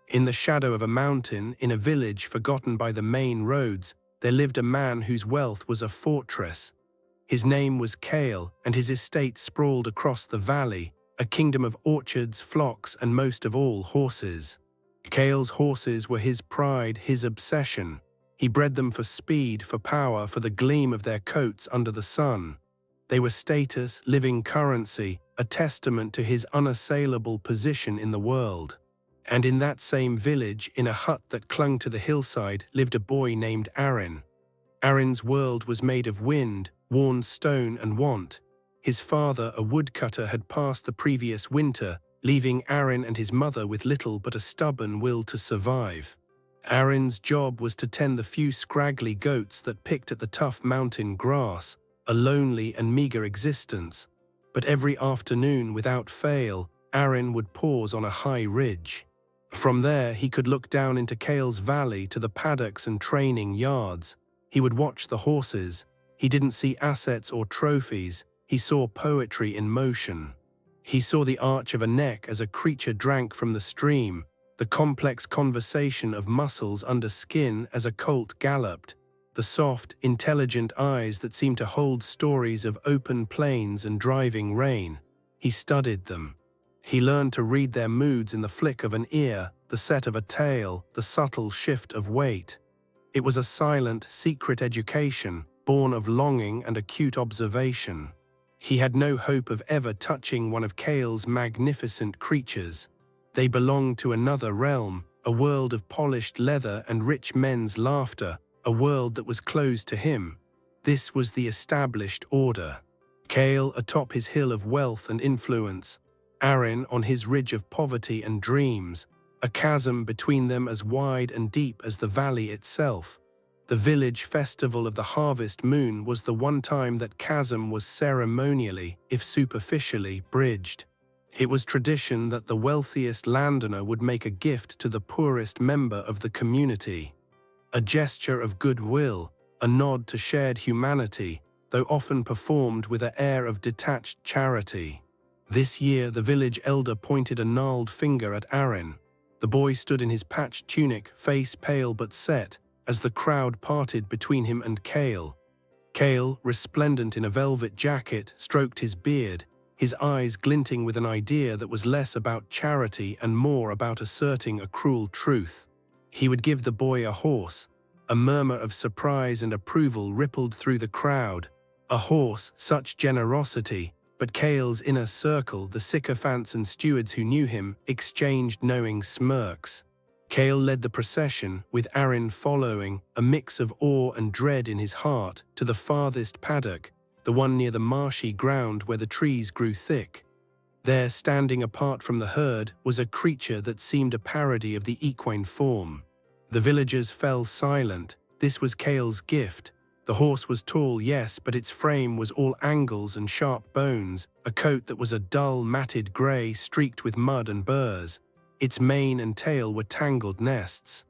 In the shadow of a mountain, in a village forgotten by the main roads, there lived a man whose wealth was a fortress. His name was Kael, and his estate sprawled across the valley, a kingdom of orchards, flocks, and most of all, horses. Kael's horses were his pride, his obsession. He bred them for speed, for power, for the gleam of their coats under the sun. They were status, living currency, a testament to his unassailable position in the world. And in that same village, in a hut that clung to the hillside, lived a boy named Arin. Arin's world was made of wind, worn stone, and want. His father, a woodcutter, had passed the previous winter, leaving Arin and his mother with little but a stubborn will to survive. Arin's job was to tend the few scraggly goats that picked at the tough mountain grass, a lonely and meager existence. But every afternoon, without fail, Arin would pause on a high ridge. From there, he could look down into Kael's valley to the paddocks and training yards. He would watch the horses. He didn't see assets or trophies. He saw poetry in motion. He saw the arch of a neck as a creature drank from the stream, the complex conversation of muscles under skin as a colt galloped, the soft, intelligent eyes that seemed to hold stories of open plains and driving rain. He studied them. He learned to read their moods in the flick of an ear, the set of a tail, the subtle shift of weight. It was a silent, secret education, born of longing and acute observation. He had no hope of ever touching one of Kael's magnificent creatures. They belonged to another realm, a world of polished leather and rich men's laughter, a world that was closed to him. This was the established order. Kael atop his hill of wealth and influence, Arin on his ridge of poverty and dreams, a chasm between them as wide and deep as the valley itself. The village festival of the harvest moon was the one time that chasm was ceremonially, if superficially, bridged. It was tradition that the wealthiest landowner would make a gift to the poorest member of the community. A gesture of goodwill, a nod to shared humanity, though often performed with an air of detached charity. This year, the village elder pointed a gnarled finger at Arin. The boy stood in his patched tunic, face pale but set, as the crowd parted between him and Kael. Kael, resplendent in a velvet jacket, stroked his beard, his eyes glinting with an idea that was less about charity and more about asserting a cruel truth. He would give the boy a horse. A murmur of surprise and approval rippled through the crowd. A horse, such generosity, but Kael's inner circle, the sycophants and stewards who knew him, exchanged knowing smirks. Kael led the procession, with Arin following, a mix of awe and dread in his heart, to the farthest paddock, the one near the marshy ground where the trees grew thick. There, standing apart from the herd, was a creature that seemed a parody of the equine form. The villagers fell silent. This was Kael's gift. The horse was tall, yes, but its frame was all angles and sharp bones, a coat that was a dull, matted grey streaked with mud and burrs. Its mane and tail were tangled nests.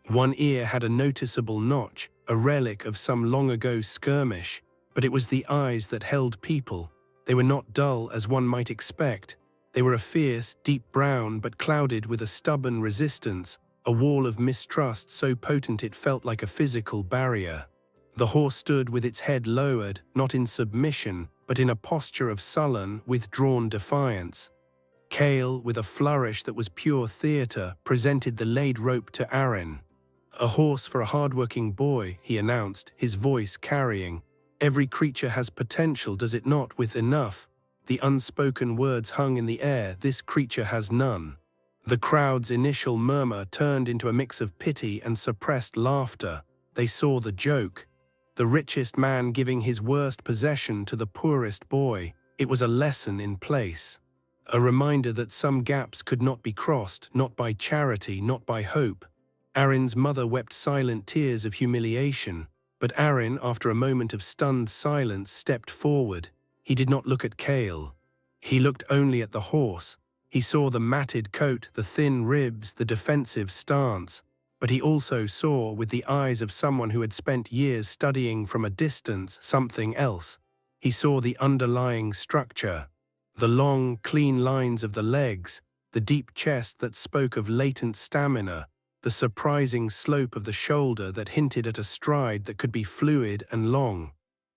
One ear had a noticeable notch, a relic of some long-ago skirmish, but it was the eyes that held people. They were not dull as one might expect. They were a fierce, deep brown but clouded with a stubborn resistance, a wall of mistrust so potent it felt like a physical barrier. The horse stood with its head lowered, not in submission, but in a posture of sullen, withdrawn defiance. Kael, with a flourish that was pure theatre, presented the laid rope to Arin. "A horse for a hard-working boy," he announced, his voice carrying. "Every creature has potential, does it not, with enough?" The unspoken words hung in the air. "This creature has none." The crowd's initial murmur turned into a mix of pity and suppressed laughter. They saw the joke. The richest man giving his worst possession to the poorest boy. It was a lesson in place. A reminder that some gaps could not be crossed, not by charity, not by hope. Arin's mother wept silent tears of humiliation, but Arin, after a moment of stunned silence, stepped forward. He did not look at Kael. He looked only at the horse. He saw the matted coat, the thin ribs, the defensive stance, but he also saw, with the eyes of someone who had spent years studying from a distance, something else. He saw the underlying structure. The long, clean lines of the legs, the deep chest that spoke of latent stamina, the surprising slope of the shoulder that hinted at a stride that could be fluid and long.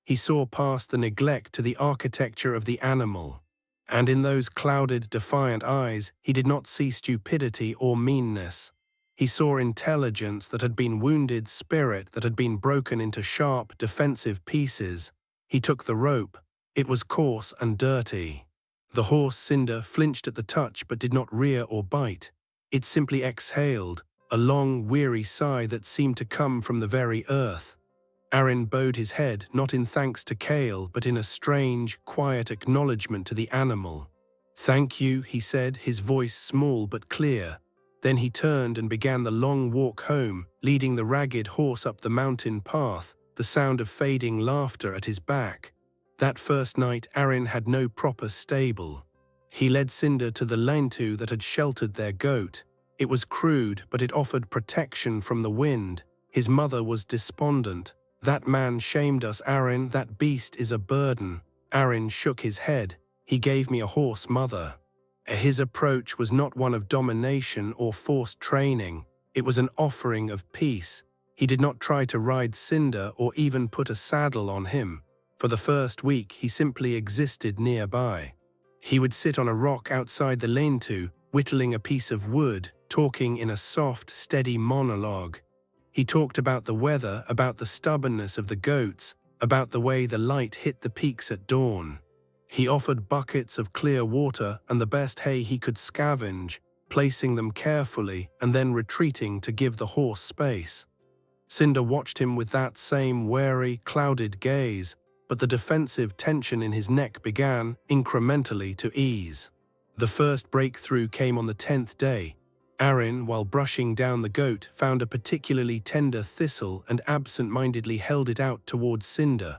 He saw past the neglect to the architecture of the animal. And in those clouded, defiant eyes, he did not see stupidity or meanness. He saw intelligence that had been wounded, spirit that had been broken into sharp, defensive pieces. He took the rope. It was coarse and dirty. The horse Cinder flinched at the touch but did not rear or bite. It simply exhaled, a long, weary sigh that seemed to come from the very earth. Arin bowed his head, not in thanks to Kael, but in a strange, quiet acknowledgement to the animal. "Thank you," he said, his voice small but clear. Then he turned and began the long walk home, leading the ragged horse up the mountain path, the sound of fading laughter at his back. That first night, Arin had no proper stable. He led Cinder to the lean-to that had sheltered their goat. It was crude, but it offered protection from the wind. His mother was despondent. "That man shamed us, Arin. That beast is a burden." Arin shook his head. "He gave me a horse, mother." His approach was not one of domination or forced training. It was an offering of peace. He did not try to ride Cinder or even put a saddle on him. For the first week, he simply existed nearby. He would sit on a rock outside the lean-to, whittling a piece of wood, talking in a soft, steady monologue. He talked about the weather, about the stubbornness of the goats, about the way the light hit the peaks at dawn. He offered buckets of clear water and the best hay he could scavenge, placing them carefully and then retreating to give the horse space. Cinder watched him with that same wary, clouded gaze, but the defensive tension in his neck began, incrementally, to ease. The first breakthrough came on the 10th day. Arin, while brushing down the goat, found a particularly tender thistle and absent-mindedly held it out towards Cinder.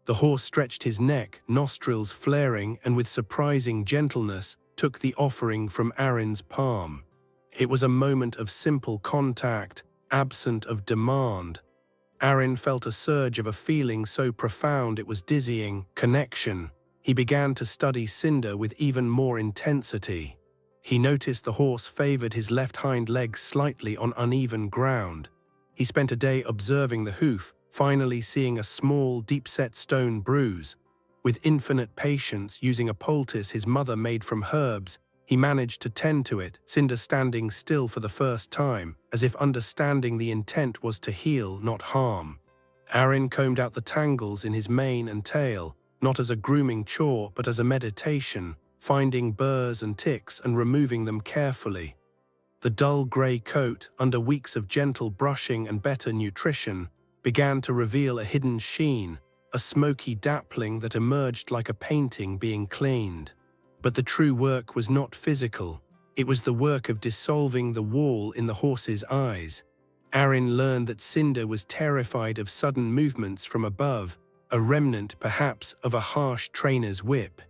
The horse stretched his neck, nostrils flaring, and with surprising gentleness took the offering from Arin's palm. It was a moment of simple contact, absent of demand. Arin felt a surge of a feeling so profound it was dizzying, connection. He began to study Cinder with even more intensity. He noticed the horse favored his left hind leg slightly on uneven ground. He spent a day observing the hoof, finally seeing a small, deep-set stone bruise. With infinite patience, using a poultice his mother made from herbs, he managed to tend to it, Cinder standing still for the first time, as if understanding the intent was to heal, not harm. Arin combed out the tangles in his mane and tail, not as a grooming chore, but as a meditation, finding burrs and ticks and removing them carefully. The dull grey coat, under weeks of gentle brushing and better nutrition, began to reveal a hidden sheen, a smoky dappling that emerged like a painting being cleaned. But the true work was not physical. It was the work of dissolving the wall in the horse's eyes. Arin learned that Cinder was terrified of sudden movements from above, a remnant, perhaps, of a harsh trainer's whip.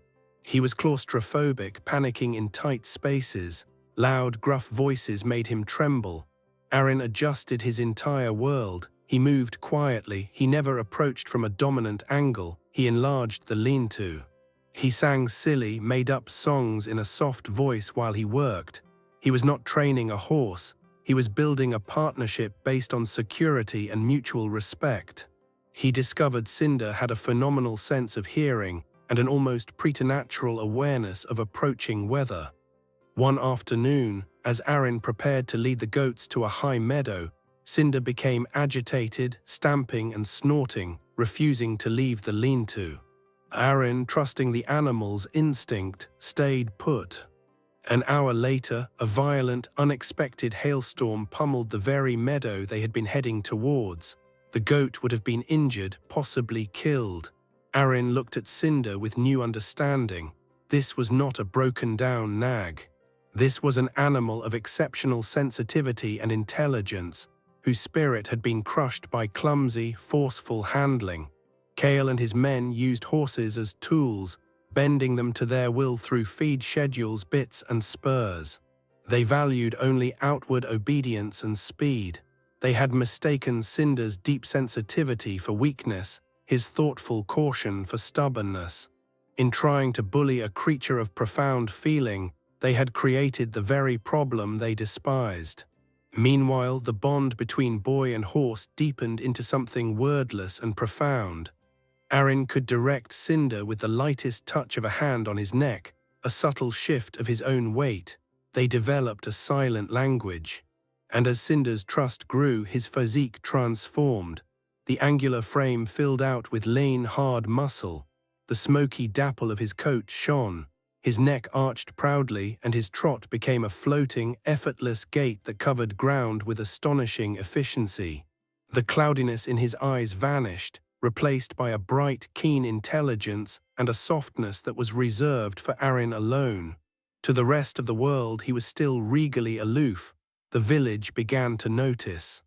He was claustrophobic, panicking in tight spaces. Loud, gruff voices made him tremble. Arin adjusted his entire world. He moved quietly. He never approached from a dominant angle. He enlarged the lean-to. He sang silly, made-up songs in a soft voice while he worked. He was not training a horse. He was building a partnership based on security and mutual respect. He discovered Cinder had a phenomenal sense of hearing and an almost preternatural awareness of approaching weather. One afternoon, as Arin prepared to lead the goats to a high meadow, Cinder became agitated, stamping and snorting, refusing to leave the lean-to. Arin, trusting the animal's instinct, stayed put. An hour later, a violent, unexpected hailstorm pummeled the very meadow they had been heading towards. The goat would have been injured, possibly killed. Arin looked at Cinder with new understanding. This was not a broken-down nag. This was an animal of exceptional sensitivity and intelligence, whose spirit had been crushed by clumsy, forceful handling. Kael and his men used horses as tools, bending them to their will through feed schedules, bits and spurs. They valued only outward obedience and speed. They had mistaken Cinder's deep sensitivity for weakness, his thoughtful caution for stubbornness. In trying to bully a creature of profound feeling, They had created the very problem they despised. Meanwhile, the bond between boy and horse deepened into something wordless and profound. Arin could direct Cinder with the lightest touch of a hand on his neck, a subtle shift of his own weight. They developed a silent language. And as Cinder's trust grew, his physique transformed. The angular frame filled out with lean, hard muscle. The smoky dapple of his coat shone. His neck arched proudly, and his trot became a floating, effortless gait that covered ground with astonishing efficiency. The cloudiness in his eyes vanished, replaced by a bright, keen intelligence and a softness that was reserved for Arin alone. To the rest of the world, he was still regally aloof. The village began to notice.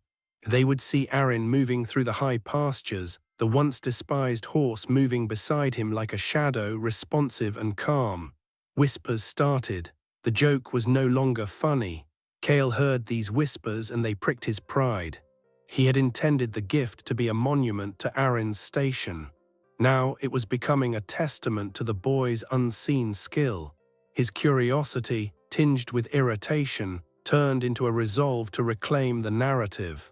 They would see Arin moving through the high pastures, the once despised horse moving beside him like a shadow, responsive and calm. Whispers started. The joke was no longer funny. Kael heard these whispers and they pricked his pride. He had intended the gift to be a monument to Arin's station. Now it was becoming a testament to the boy's unseen skill. His curiosity, tinged with irritation, turned into a resolve to reclaim the narrative.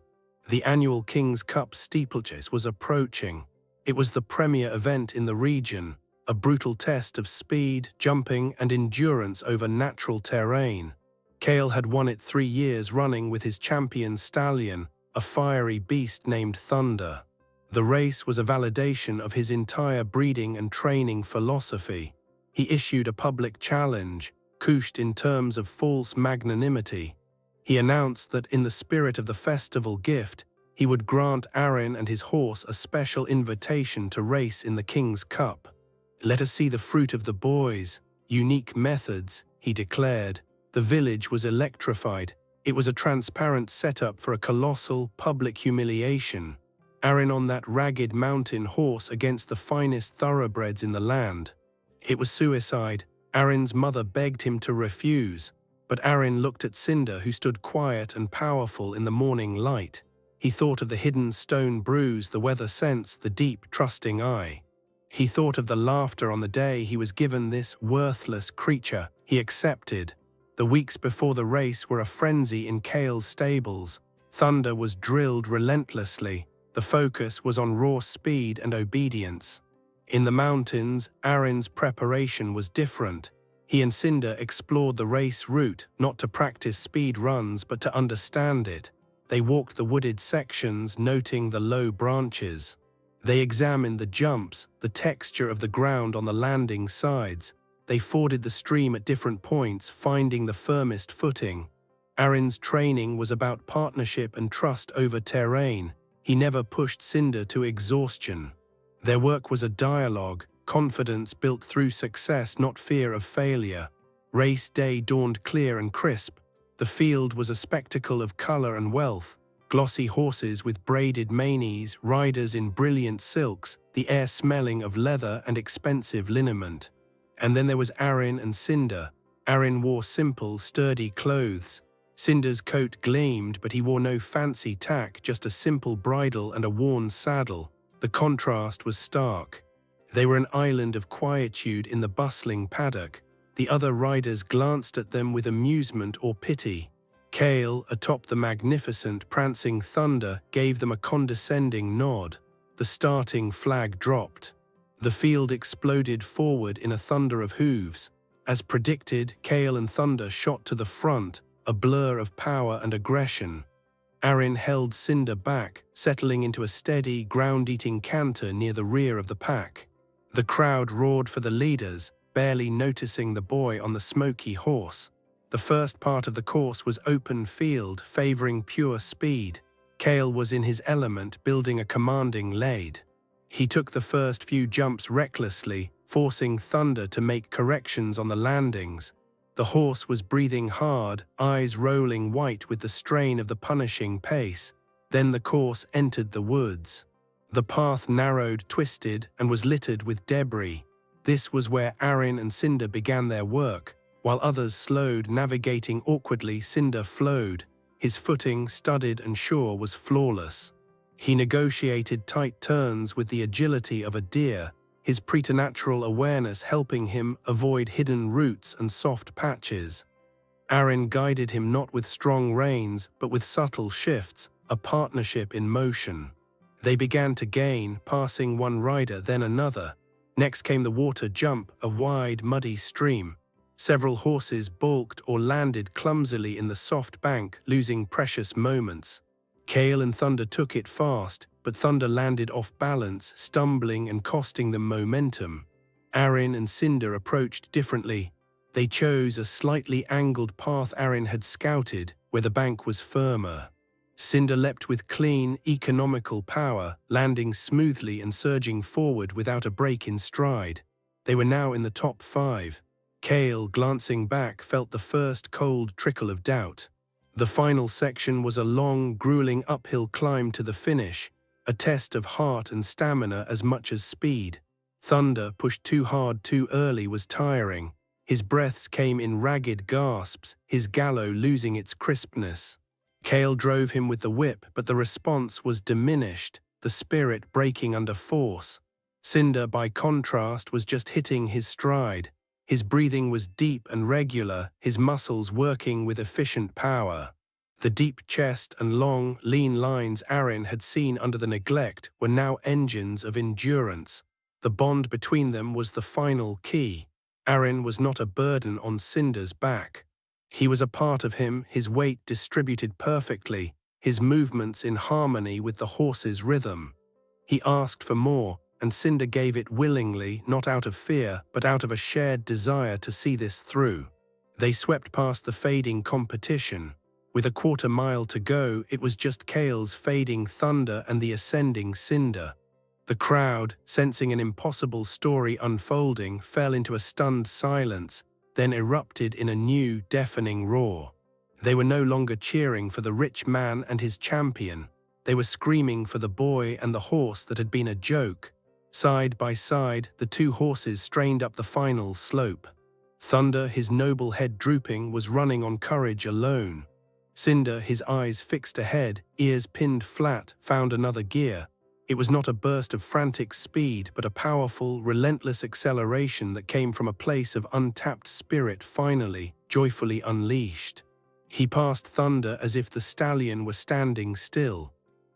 The annual King's Cup steeplechase was approaching. It was the premier event in the region, a brutal test of speed, jumping, and endurance over natural terrain. Kael had won it 3 years running with his champion stallion, a fiery beast named Thunder. The race was a validation of his entire breeding and training philosophy. He issued a public challenge, couched in terms of false magnanimity. He announced that in the spirit of the festival gift, he would grant Arin and his horse a special invitation to race in the King's Cup. "Let us see the fruit of the boys, unique methods," he declared. The village was electrified. It was a transparent setup for a colossal, public humiliation. Arin on that ragged mountain horse against the finest thoroughbreds in the land. It was suicide. Arin's mother begged him to refuse, but Arin looked at Cinder, who stood quiet and powerful in the morning light. He thought of the hidden stone bruise, the weather sense, the deep, trusting eye. He thought of the laughter on the day he was given this worthless creature. He accepted. The weeks before the race were a frenzy in Kael's stables. Thunder was drilled relentlessly. The focus was on raw speed and obedience. In the mountains, Arin's preparation was different. He and Cinder explored the race route, not to practice speed runs, but to understand it. They walked the wooded sections, noting the low branches. They examined the jumps, the texture of the ground on the landing sides. They forded the stream at different points, finding the firmest footing. Arin's training was about partnership and trust over terrain. He never pushed Cinder to exhaustion. Their work was a dialogue, confidence built through success, not fear of failure. Race day dawned clear and crisp. The field was a spectacle of color and wealth. Glossy horses with braided manes, riders in brilliant silks, the air smelling of leather and expensive liniment. And then there was Arin and Cinder. Arin wore simple, sturdy clothes. Cinder's coat gleamed, but he wore no fancy tack, just a simple bridle and a worn saddle. The contrast was stark. They were an island of quietude in the bustling paddock. The other riders glanced at them with amusement or pity. Kael, atop the magnificent, prancing Thunder, gave them a condescending nod. The starting flag dropped. The field exploded forward in a thunder of hooves. As predicted, Kael and Thunder shot to the front, a blur of power and aggression. Arin held Cinder back, settling into a steady, ground-eating canter near the rear of the pack. The crowd roared for the leaders, barely noticing the boy on the smoky horse. The first part of the course was open field, favoring pure speed. Kael was in his element, building a commanding lead. He took the first few jumps recklessly, forcing Thunder to make corrections on the landings. The horse was breathing hard, eyes rolling white with the strain of the punishing pace. Then the course entered the woods. The path narrowed, twisted, and was littered with debris. This was where Arin and Cinder began their work. While others slowed, navigating awkwardly, Cinder flowed. His footing, studded and sure, was flawless. He negotiated tight turns with the agility of a deer. his preternatural awareness helping him avoid hidden roots and soft patches. Arin guided him not with strong reins, but with subtle shifts, a partnership in motion. They began to gain, passing one rider, then another. Next came the water jump, a wide, muddy stream. Several horses balked or landed clumsily in the soft bank, losing precious moments. Kael and Thunder took it fast, but Thunder landed off balance, stumbling and costing them momentum. Arin and Cinder approached differently. They chose a slightly angled path Arin had scouted, where the bank was firmer. Cinder leapt with clean, economical power, landing smoothly and surging forward without a break in stride. They were now in the top 5. Kael, glancing back, felt the first cold trickle of doubt. The final section was a long, grueling uphill climb to the finish, a test of heart and stamina as much as speed. Thunder, pushed too hard too early, was tiring. His breaths came in ragged gasps, his gallow losing its crispness. Kael drove him with the whip, but the response was diminished, the spirit breaking under force. Cinder, by contrast, was just hitting his stride. His breathing was deep and regular, his muscles working with efficient power. The deep chest and long, lean lines Arin had seen under the neglect were now engines of endurance. The bond between them was the final key. Arin was not a burden on Cinder's back. He was a part of him, his weight distributed perfectly, his movements in harmony with the horse's rhythm. He asked for more, and Cinder gave it willingly, not out of fear, but out of a shared desire to see this through. They swept past the fading competition. With a quarter-mile to go, it was just Kael's fading Thunder and the ascending Cinder. The crowd, sensing an impossible story unfolding, fell into a stunned silence, then erupted in a new, deafening roar. They were no longer cheering for the rich man and his champion. They were screaming for the boy and the horse that had been a joke. Side by side, the two horses strained up the final slope. Thunder, his noble head drooping, was running on courage alone. Cinder, his eyes fixed ahead, ears pinned flat, found another gear. It was not a burst of frantic speed, but a powerful, relentless acceleration that came from a place of untapped spirit finally, joyfully unleashed. He passed Thunder as if the stallion were standing still.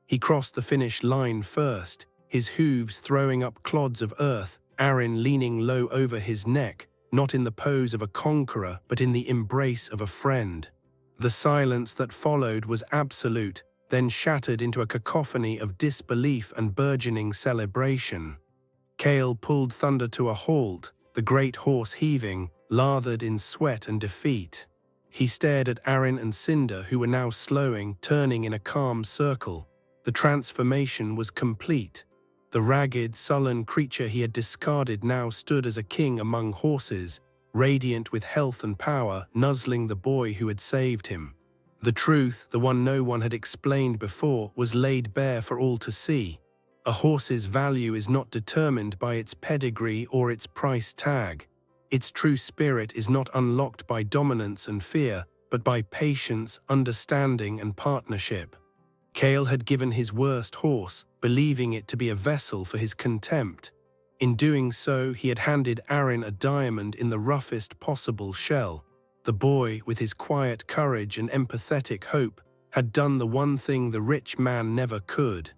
He crossed the finish line first, his hooves throwing up clods of earth, Arin leaning low over his neck, not in the pose of a conqueror, but in the embrace of a friend. The silence that followed was absolute, then shattered into a cacophony of disbelief and burgeoning celebration. Kael pulled Thunder to a halt, the great horse heaving, lathered in sweat and defeat. He stared at Arin and Cinder, who were now slowing, turning in a calm circle. The transformation was complete. The ragged, sullen creature he had discarded now stood as a king among horses, radiant with health and power, nuzzling the boy who had saved him. The truth, the one no one had explained before, was laid bare for all to see. A horse's value is not determined by its pedigree or its price tag. Its true spirit is not unlocked by dominance and fear, but by patience, understanding, and partnership. Kael had given his worst horse, believing it to be a vessel for his contempt. In doing so, he had handed Arin a diamond in the roughest possible shell. The boy, with his quiet courage and empathetic hope, had done the one thing the rich man never could.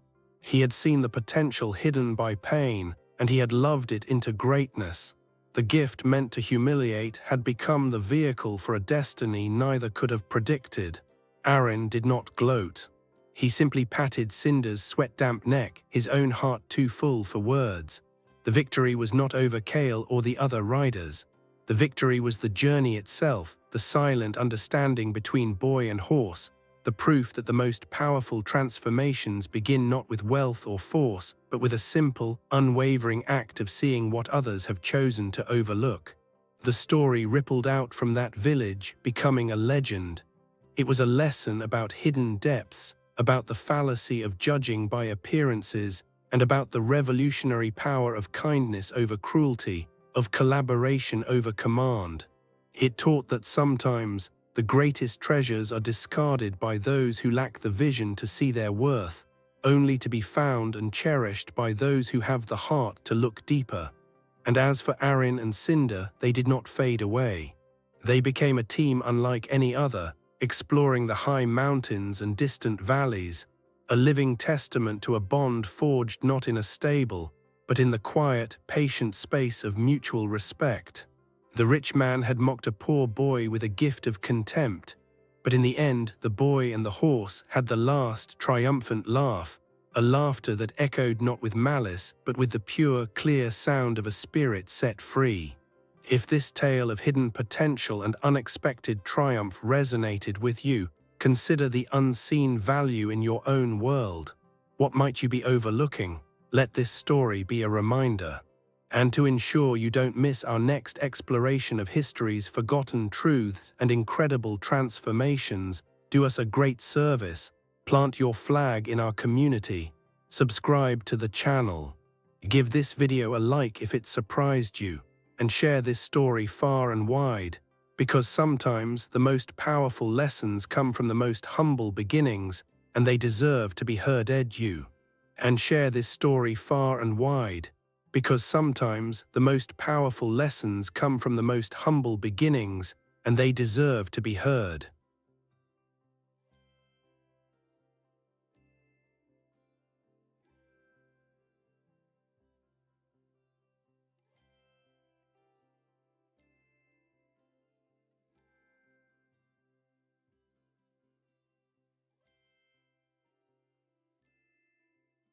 He had seen the potential hidden by pain, and he had loved it into greatness. The gift meant to humiliate had become the vehicle for a destiny neither could have predicted. Arin did not gloat. He simply patted Cinder's sweat-damp neck, his own heart too full for words. The victory was not over Kael or the other riders. The victory was the journey itself, the silent understanding between boy and horse, the proof that the most powerful transformations begin not with wealth or force, but with a simple, unwavering act of seeing what others have chosen to overlook. The story rippled out from that village, becoming a legend. It was a lesson about hidden depths, about the fallacy of judging by appearances, and about the revolutionary power of kindness over cruelty, of collaboration over command. It taught that sometimes the greatest treasures are discarded by those who lack the vision to see their worth, only to be found and cherished by those who have the heart to look deeper. And as for Arin and Cinder, they did not fade away. They became a team unlike any other, exploring the high mountains and distant valleys, a living testament to a bond forged not in a stable, but in the quiet, patient space of mutual respect. The rich man had mocked a poor boy with a gift of contempt, but in the end the boy and the horse had the last triumphant laugh, a laughter that echoed not with malice, but with the pure, clear sound of a spirit set free. If this tale of hidden potential and unexpected triumph resonated with you, consider the unseen value in your own world. What might you be overlooking? Let this story be a reminder. And to ensure you don't miss our next exploration of history's forgotten truths and incredible transformations, do us a great service. Plant your flag in our community. Subscribe to the channel. Give this video a like if it surprised you, and share this story far and wide, because sometimes the most powerful lessons come from the most humble beginnings, and they deserve to be heard. And share this story far and wide, because sometimes the most powerful lessons come from the most humble beginnings, and they deserve to be heard.